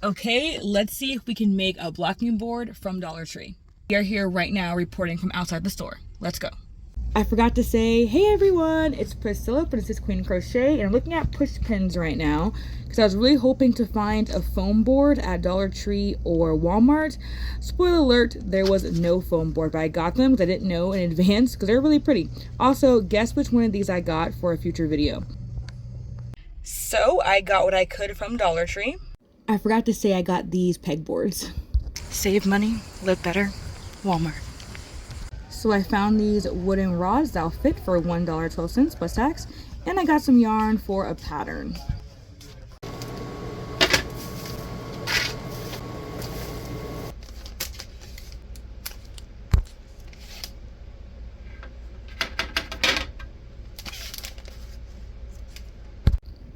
Okay, let's see if we can make a blocking board from Dollar Tree. We are here right now reporting from outside the store. Let's go. I forgot to say, hey everyone, it's Priscilla from This Is Queen Crochet, and I'm looking at push pins right now because I was really hoping to find a foam board at Dollar Tree or Walmart. Spoiler alert, there was no foam board, but I got them because I didn't know in advance because they're really pretty. Also, guess which one of these I got for a future video. So I got what I could from Dollar Tree. I forgot to say I got these pegboards. Save money, live better, Walmart. So I found these wooden rods that'll fit for $1.12 plus tax, and I got some yarn for a pattern.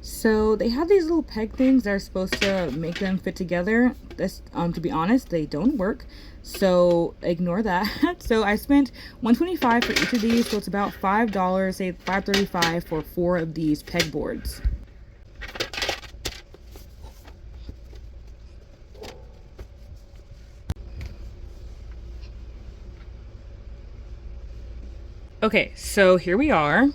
So they have these little peg things that are supposed to make them fit together. This, to be honest, they don't work. So ignore that. So I spent $1.25 for each of these. So it's about $5, say $5.35 for 4 of these pegboards. Okay, so here we are.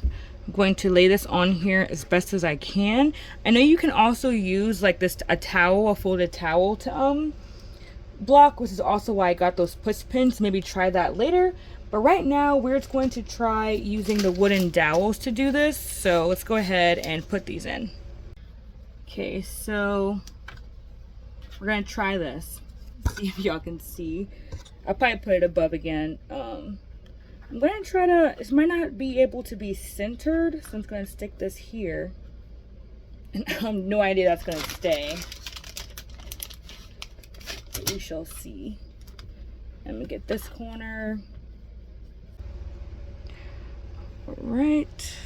I'm going to lay this on here as best as I can. I know you can also use like this, a folded towel to block, which is also why I got those push pins. Maybe try that later. But right now we're just going to try using the wooden dowels to do this. So let's go ahead and put these in. Okay, so we're gonna try this. See if y'all can see. I'll probably put it above again. I'm going to try to, this might not be able to be centered, so I'm just going to stick this here. And I have no idea that's going to stay. But we shall see. Let me get this corner. All right.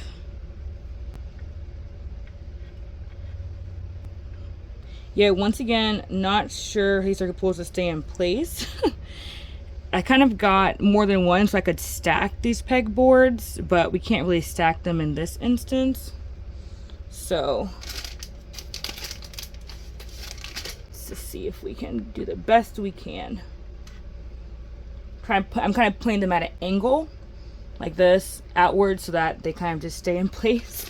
Yeah, once again, not sure how these are supposed to stay in place. I kind of got more than one so I could stack these pegboards, but we can't really stack them in this instance. So let's see if we can do the best we can. I'm kind of putting them at an angle like this outward so that they kind of just stay in place.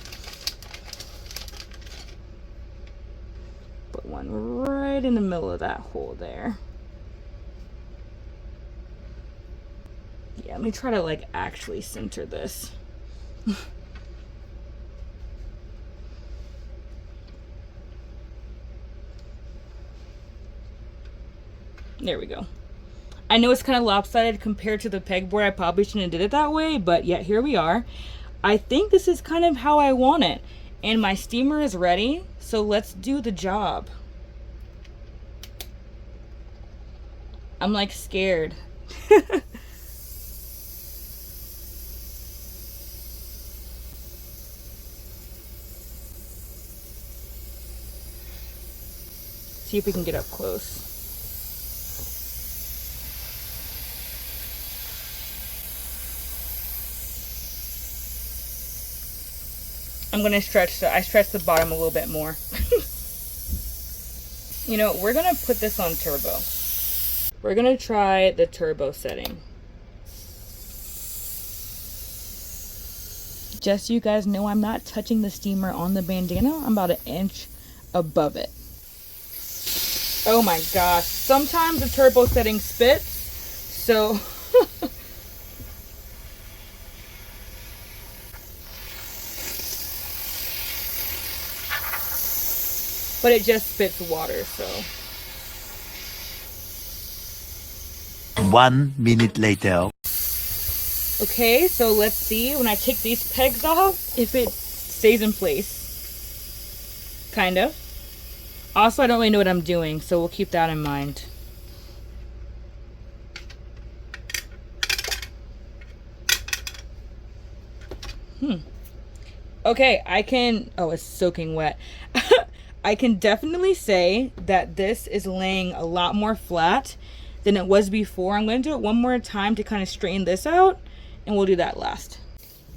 Put one right in the middle of that hole there. Yeah, let me try to like actually center this. There we go. I know it's kind of lopsided compared to the pegboard. I probably shouldn't have did it that way, but yet here we are. I think this is kind of how I want it. And my steamer is ready, so let's do the job. I'm like scared. See if we can get up close. I'm going to stretch, I stretched the bottom a little bit more. You know, we're going to put this on turbo. We're going to try the turbo setting. Just so you guys know, I'm not touching the steamer on the bandana. I'm about 1 inch above it. Oh my gosh, sometimes the turbo setting spits, so but it just spits water, so 1 minute later. okay, so let's see when I take these pegs off if it stays in place. Kind of. Also, I don't really know what I'm doing, so we'll keep that in mind. Okay, I can, oh, it's soaking wet. I can definitely say that this is laying a lot more flat than it was before. I'm going to do it one more time to kind of straighten this out, and we'll do that last.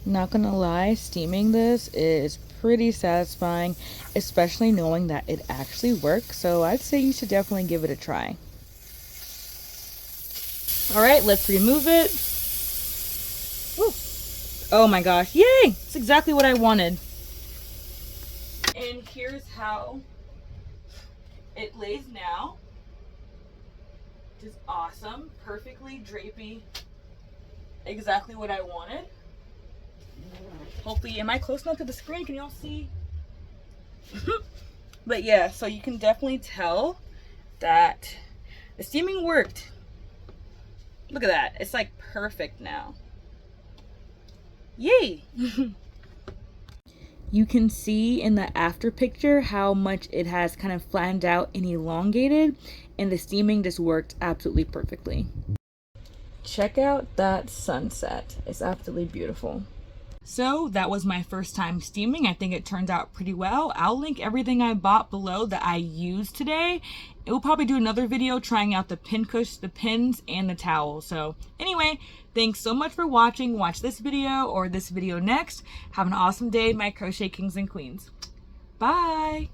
Not gonna lie, steaming this is pretty satisfying, especially knowing that it actually works. So I'd say you should definitely give it a try. All right, let's remove it. Woo. Oh my gosh, yay! It's exactly what I wanted. And here's how it lays now. Just awesome, perfectly drapey, exactly what I wanted. Hopefully, am I close enough to the screen? Can y'all see? But yeah, so you can definitely tell that the steaming worked. Look at that, it's like perfect now. Yay! You can see in the after picture how much it has kind of flattened out and elongated, and the steaming just worked absolutely perfectly. Check out that sunset. It's absolutely beautiful. So that was my first time steaming. I think it turned out pretty well. I'll link everything I bought below that I used today. It will probably do another video trying out the pin cush, the pins, and the towel. So anyway, thanks so much for watching. Watch this video or this video next. Have an awesome day, my crochet kings and queens. Bye.